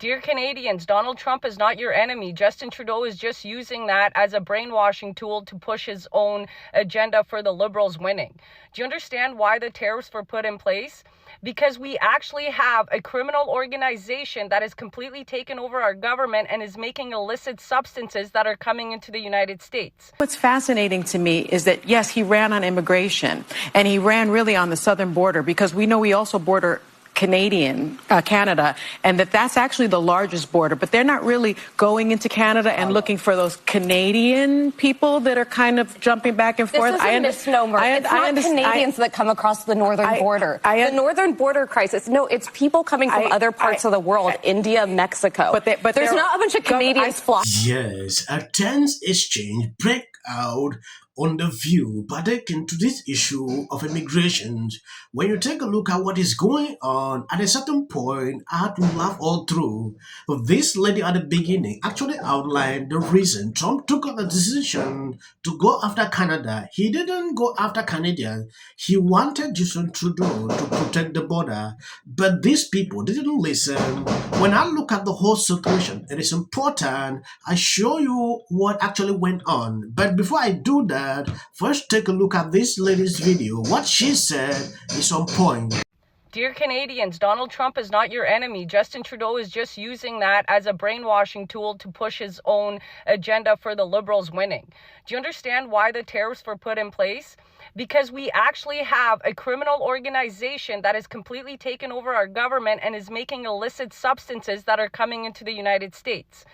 Dear Canadians, Donald Trump is not your enemy. Justin Trudeau is just using that as a brainwashing tool to push his own agenda for the Liberals winning. Do you understand why the tariffs were put in place? Because we actually have a criminal organization that has completely taken over our government and is making illicit substances that are coming into the United States. What's fascinating to me is that, yes, he ran on immigration, and he ran really on the southern border, because we know we also border Canada, and that's actually the largest border, but they're not really going into Canada and looking for those Canadian people that are kind of jumping back and forth. This is a misnomer. It's not Canadians that come across the northern border. The northern border crisis, no, it's people coming from other parts of the world, India, Mexico. But there's not a bunch of Canadians flying. Yes, a tense exchange break out on The View, pertaining to this issue of immigration. When you take a look at what is going on, at a certain point, I had to laugh all through. This lady at the beginning actually outlined the reason Trump took the decision to go after Canada. He didn't go after Canadians. He wanted Justin Trudeau to protect the border, but these people didn't listen. When I look at the whole situation, it is important I show you what actually went on. But before I do that, first take a look at this lady's video. What she said is on point. Dear Canadians, Donald Trump is not your enemy. Justin Trudeau is just using that as a brainwashing tool to push his own agenda for the Liberals winning. Do you understand why the tariffs were put in place? Because we actually have a criminal organization that has completely taken over our government and is making illicit substances that are coming into the United States.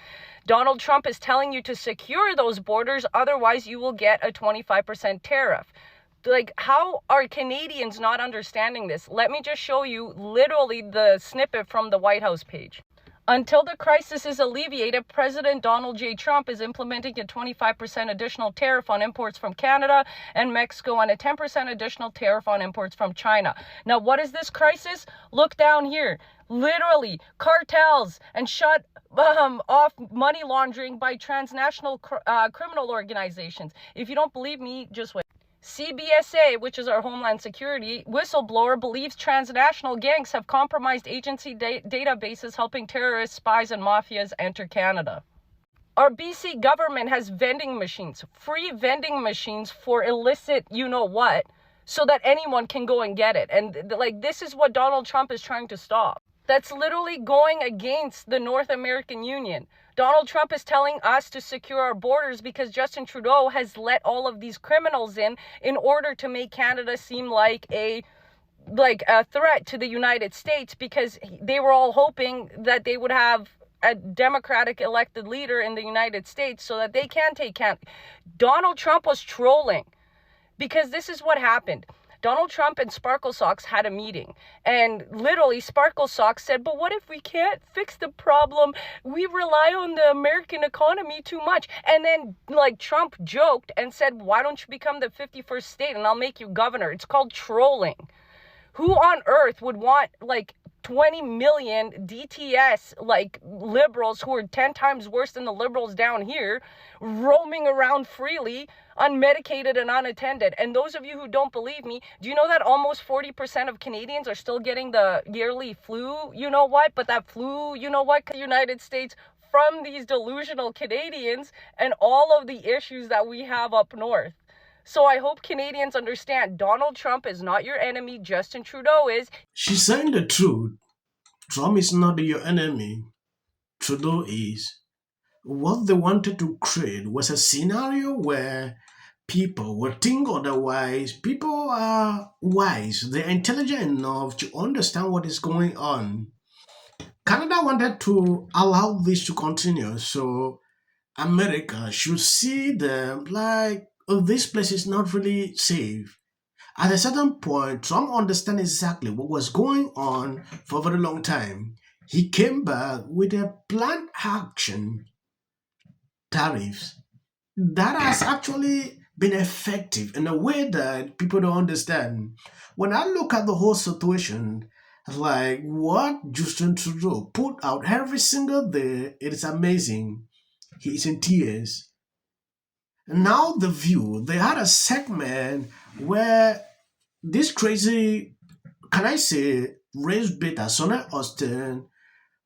Donald Trump is telling you to secure those borders, otherwise you will get a 25% tariff. Like, how are Canadians not understanding this? Let me just show you literally the snippet from the White House page. Until the crisis is alleviated, President Donald J. Trump is implementing a 25% additional tariff on imports from Canada and Mexico and a 10% additional tariff on imports from China. Now, what is this crisis? Look down here. Literally, cartels and shut off money laundering by transnational criminal organizations. If you don't believe me, just wait. CBSA, which is our Homeland Security whistleblower, believes transnational gangs have compromised agency databases, helping terrorists, spies, and mafias enter Canada. Our BC government has vending machines, free vending machines for illicit you-know-what, so that anyone can go and get it. And this is what Donald Trump is trying to stop. That's literally going against the North American Union. Donald Trump is telling us to secure our borders because Justin Trudeau has let all of these criminals in order to make Canada seem like a threat to the United States, because they were all hoping that they would have a Democratic elected leader in the United States so that they can take Canada. Donald Trump was trolling, because this is what happened. Donald Trump and Sparkle Socks had a meeting, and literally Sparkle Socks said, but what if we can't fix the problem? We rely on the American economy too much. And then Trump joked and said, why don't you become the 51st state and I'll make you governor? It's called trolling. Who on earth would want 20 million DTS liberals who are 10 times worse than the liberals down here roaming around freely, unmedicated and unattended? And those of you who don't believe me, do you know that almost 40% of Canadians are still getting the yearly flu, you know what? But that flu, you know what, United States, from these delusional Canadians and all of the issues that we have up north. So I hope Canadians understand Donald Trump is not your enemy. Justin Trudeau is. She's saying the truth. Trump is not your enemy. Trudeau is. What they wanted to create was a scenario where people would think otherwise. People are wise. They're intelligent enough to understand what is going on. Canada wanted to allow this to continue, so America should see them like, oh, this place is not really safe. At a certain point, Trump understands exactly what was going on for a very long time. He came back with a planned action, tariffs, that has actually been effective in a way that people don't understand. When I look at the whole situation, what Justin Trudeau put out every single day, it is amazing. He is in tears. Now The View, they had a segment where this crazy, can I say, race baiter, Sunny Hostin,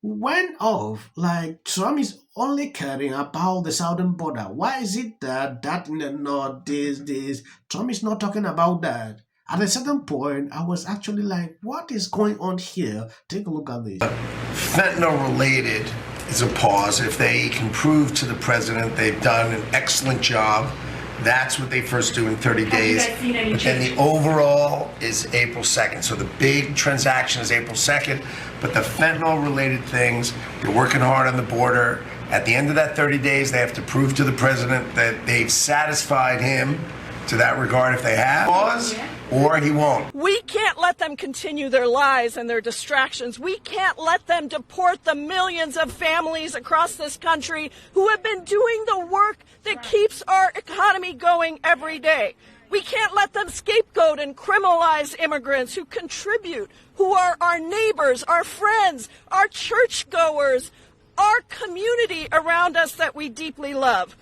went off like Trump is only caring about the southern border. Why is it that in the north, this? Trump is not talking about that. At a certain point, I was actually like, what is going on here? Take a look at this. Fentanyl related is a pause. If they can prove to the president they've done an excellent job, that's what they first do in 30 days. But then the overall is April 2nd. So the big transaction is April 2nd, but the fentanyl related things, they're working hard on the border. At the end of that 30 days, they have to prove to the president that they've satisfied him to that regard. If they have, pause, or he won't. We can't let them continue their lies and their distractions. We can't let them deport the millions of families across this country who have been doing the work that keeps our economy going every day. We can't let them scapegoat and criminalize immigrants who contribute, who are our neighbors, our friends, our churchgoers, our community around us that we deeply love.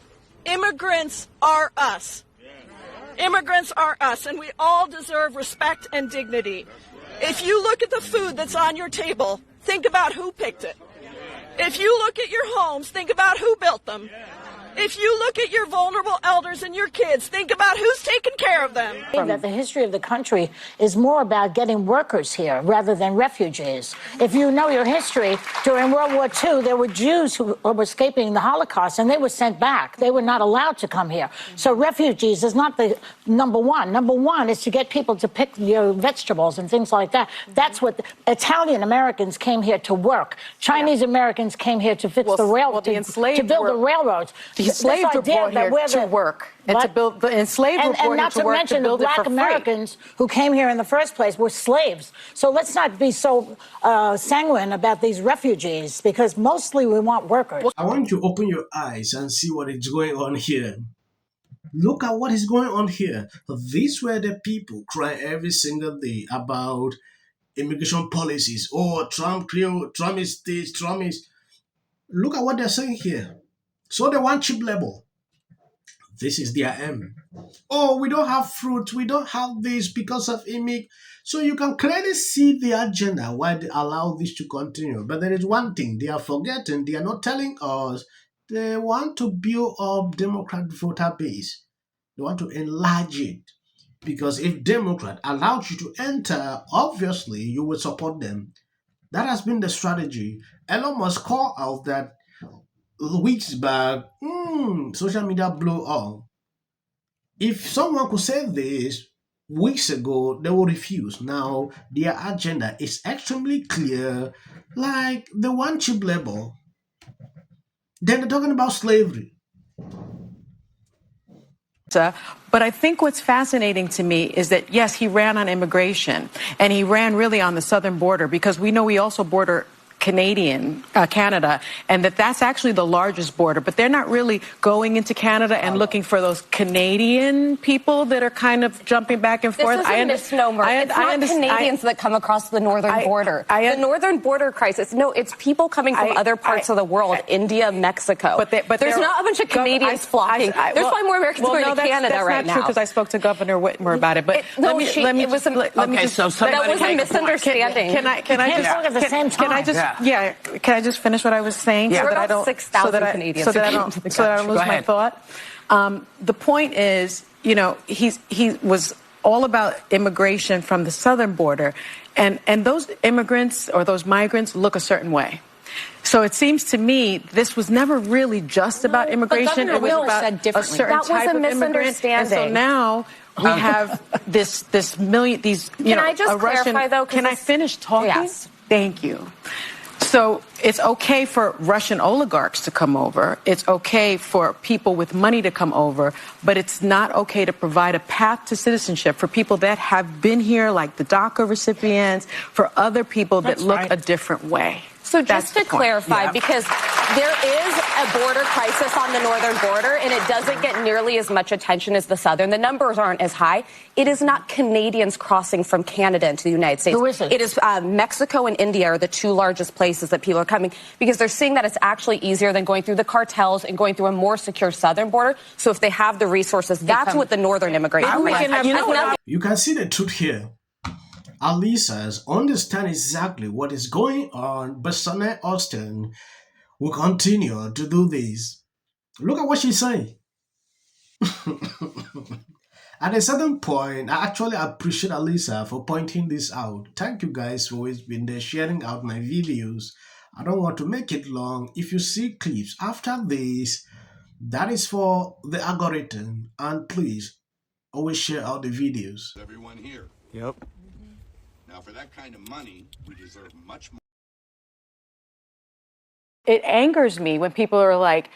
Immigrants are us. Immigrants are us, and we all deserve respect and dignity. If you look at the food that's on your table, think about who picked it. If you look at your homes, think about who built them. If you look at your vulnerable elders and your kids, think about who's taking care of them. That the history of the country is more about getting workers here rather than refugees. If you know your history, during World War II, there were Jews who were escaping the Holocaust, and they were sent back. They were not allowed to come here. So refugees is not the number one. Number one is to get people to pick your vegetables and things like that. That's what Italian Americans came here to work. Chinese Americans came here to fix the railroads, to build the railroads. The enslaved were brought here to work and to build. The enslaved were brought here to work to build it for free. And not to mention the black Americans who came here in the first place were slaves. So let's not be so sanguine about these refugees, because mostly we want workers. I want you to open your eyes and see what is going on here. Look at what is going on here. These were the people crying every single day about immigration policies. Oh, Trump is this, Trump is... Look at what they're saying here. So they want cheap labor. This is their aim. Oh, we don't have fruit. We don't have this because of immigrants. So you can clearly see the agenda why they allow this to continue. But there is one thing they are forgetting. They are not telling us. They want to build up Democrat voter base. They want to enlarge it. Because if Democrat allows you to enter, obviously you will support them. That has been the strategy. Elon Musk called out that weeks back, social media blew up. If someone could say this weeks ago, they would refuse. Now, their agenda is extremely clear, like they want cheap labor. Then they're talking about slavery. But I think what's fascinating to me is that, yes, he ran on immigration, and he ran really on the southern border, because we know we also border Canada, and that's actually the largest border, but they're not really going into Canada and looking for those Canadian people that are kind of jumping back and forth. This is a misnomer. It's not Canadians that come across the northern border. The northern border crisis, no, it's people coming from other parts of the world, India, Mexico. But there's not a bunch of Canadians flocking. There's probably more Americans going to Canada right now. That's not true, because I spoke to Governor Whitmer about it. But that was a misunderstanding. Can I just finish what I was saying? Yeah. So that I don't 6,000 Canadians. So that I don't lose my thought. The point is, he was all about immigration from the southern border, and those immigrants or those migrants look a certain way. So it seems to me this was never really just about immigration. It was about a certain type of immigrant. And so now we have this million, Can I just clarify, though? Can I finish talking? Yes. Thank you. So it's okay for Russian oligarchs to come over. It's okay for people with money to come over, but it's not okay to provide a path to citizenship for people that have been here, like the DACA recipients, for other people that look a different way. So just to clarify, because there is a border crisis on the northern border, and it doesn't get nearly as much attention as the southern. The numbers aren't as high. It is not Canadians crossing from Canada into the United States. Who is it? It is Mexico and India are the two largest places that people are coming, because they're seeing that it's actually easier than going through the cartels and going through a more secure southern border. So if they have the resources, that's what the northern immigration. You can see the truth here. Alyssa understands exactly what is going on, but Sunny Hostin will continue to do this. Look at what she's saying. At a certain point, I actually appreciate Alyssa for pointing this out. Thank you guys for always been there sharing out my videos. I don't want to make it long. If you see clips after this, that is for the algorithm. And please, always share out the videos. Everyone here. Yep. Now, for that kind of money, we deserve much more. It angers me when people are like,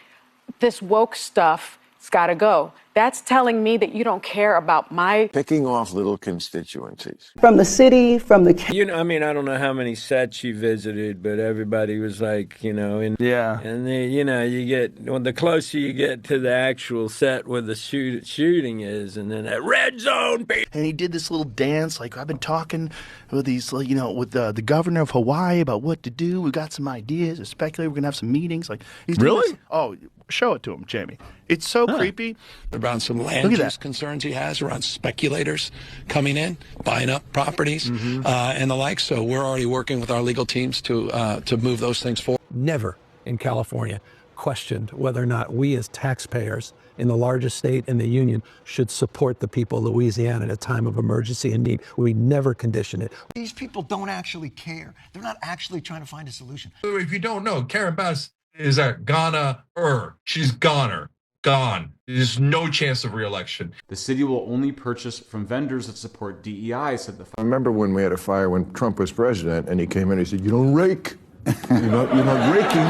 this woke stuff, it's got to go. That's telling me that you don't care about my... Picking off little constituencies. From the city, from the... You know, I mean, I don't know how many sets she visited, but everybody was like, you know, and you know, you get, when the closer you get to the actual set where the shooting is, and then that red zone. And he did this little dance, like, I've been talking with these, you know, with the governor of Hawaii about what to do. We got some ideas, we speculate, we're going to have some meetings. Like, he's really? Oh, show it to him, Jamie. It's so creepy. Around some land use concerns he has around speculators coming in, buying up properties, and the like. So we're already working with our legal teams to move those things forward. Never in California questioned whether or not we as taxpayers in the largest state in the union should support the people of Louisiana at a time of emergency and need. We never condition it. These people don't actually care. They're not actually trying to find a solution. If you don't know, Karen Bass is a goner. She's goner. Gone. There's no chance of re-election. The city will only purchase from vendors that support DEI, said the... I remember when we had a fire when Trump was president, and he came in and he said, you don't rake. You're not raking.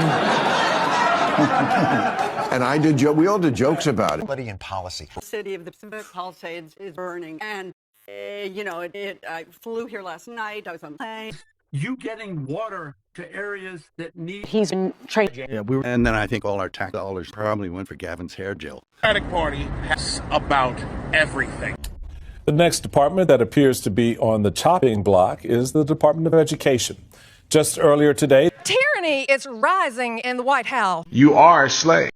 And we all did jokes about it. Somebody in policy. The city of the Pacific Palisades is burning. And, you know, I flew here last night. I was on a plane. You getting water to areas that need... He's been trained. Yeah, and then I think all our tax dollars probably went for Gavin's hair gel. The Democratic Party has about everything. The next department that appears to be on the chopping block is the Department of Education. Just earlier today... Tyranny is rising in the White House. You are a slave.